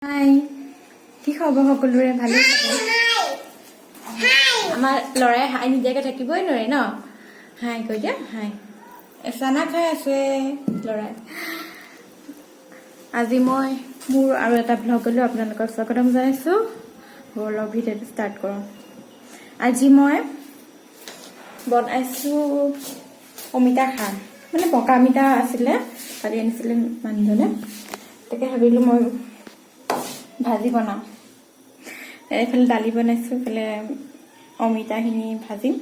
হাই কি খবৰ সকলোৰে ভালে আছে আমাৰ লৰাই হাই নিদিয়াকে থাকিবই নোৱাৰে ন হাই কৈ দিয়া হাই চানা খাই আছে লৰাই আজি মই মোৰ আৰু এটা ব্লগলৈ আপোনালোকক স্বাগতম জনাইছো ব্লগ ভিডিঅ'টো ষ্টাৰ্ট কৰোঁ আজি মই বনাইছো অমিতা খাৰ মানে পকা অমিতা আছিলে কালি আনিছিলে মানুহজনে তাকে ভাবিলো মই ভাজি বনাম এফালে দালি বনাইছো এফালে অমিতাখিনি ভাজিম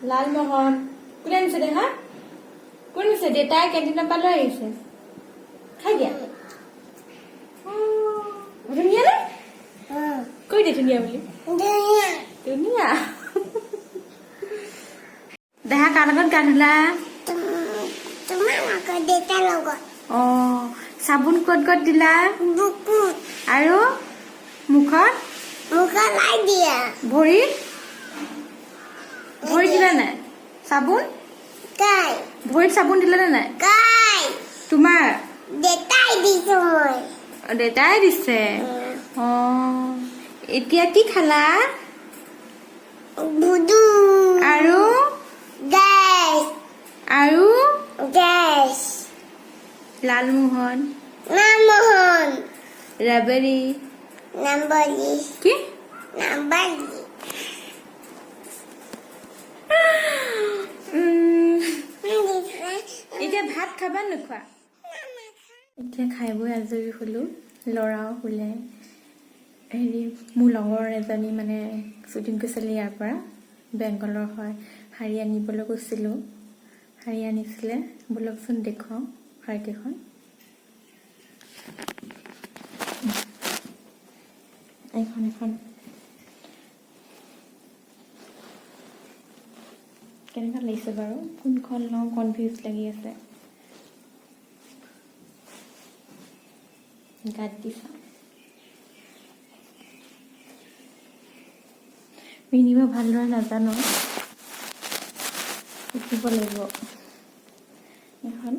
লালমোহন কোনে আনিছে দেখা কোন আনিছে দেউতাই কেণ্টিনৰ পৰা লৈ আহিছে খাই দিয়া ধুনীয়া নে কৈ দে ধুনীয়া বুলি ধুনীয়া দেহা কাৰ লগত গা ধুলা চাবোন ক'ত ক'ত দিলা আৰু মুখত ভৰিত ভৰিত দিলা নাই চাবোন ভৰিত চাবোন দিলা নে নাই তোমাৰ দেউতাই দিছে এতিয়া কি খালা আৰু আৰু লালমোহন ৰাবৰি কি এতিয়া ভাত খাবা নোখোৱা এতিয়া খাই বৈ আজৰি হলো ল'ৰাও শুলে হেৰি মোৰ লগৰ এজনী মানে শ্বুটিং কৰিছিলে ইয়াৰ পৰা বেংগলৰ হয় শাৰী আনিবলৈ গৈছিলোঁ শাৰী আনিছিলে বলকচোন দেখুৱাওঁ শাৰীকেইখন এইখন এখন কেনেকুৱা লাগিছে বাৰু কোনখন লওঁ কনফিউজ লাগি আছে গাত দি চাওঁ পিন্ধিব ভালদৰে নাজানো শিকিব লাগিব এখন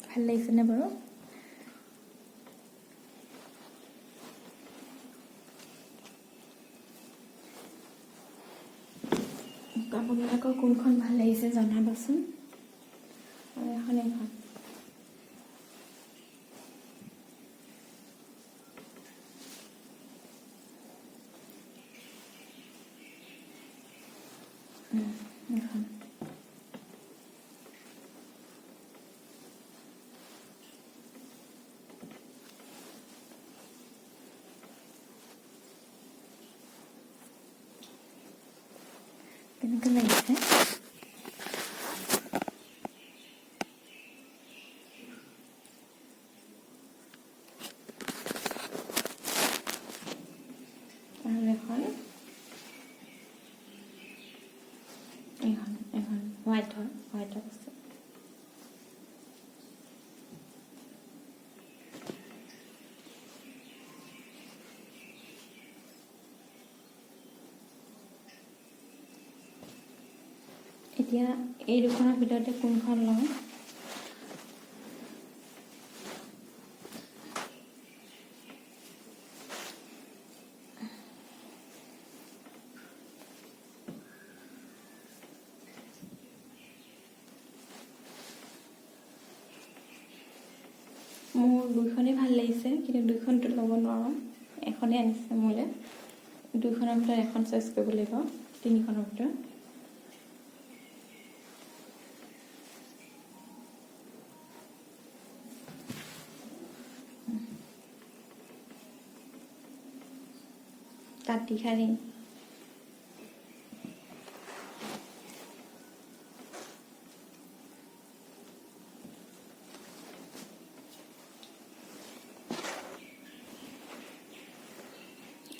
ভাল লাগিছেনে বাৰু আপোনালোকৰ কোনখন ভাল লাগিছে জনাবচোন আৰু এখন এখন এখন কেনেকুৱা লাগিছে আৰু এখন এখন হোৱাইটৰ আছে এতিয়া এই দুখনৰ ভিতৰতে কোনখন লওঁ মোৰ দুইখনেই ভাল লাগিছে কিন্তু দুইখনটো ল'ব নোৱাৰোঁ এখনেই আনিছে মোলৈ দুইখনৰ ভিতৰত এখন চইচ কৰিব লাগিব তিনিখনৰ ভিতৰত তাঁতি শাৰী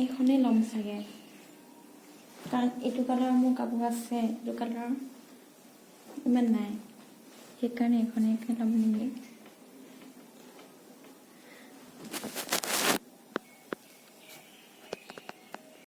এইখনেই ল'ম চাগে কাৰণ এইটো কালাৰ মোৰ কাপোৰ আছে এইটো কালাৰ ইমান নাই সেইকাৰণে এইখনে ল'ম নেকি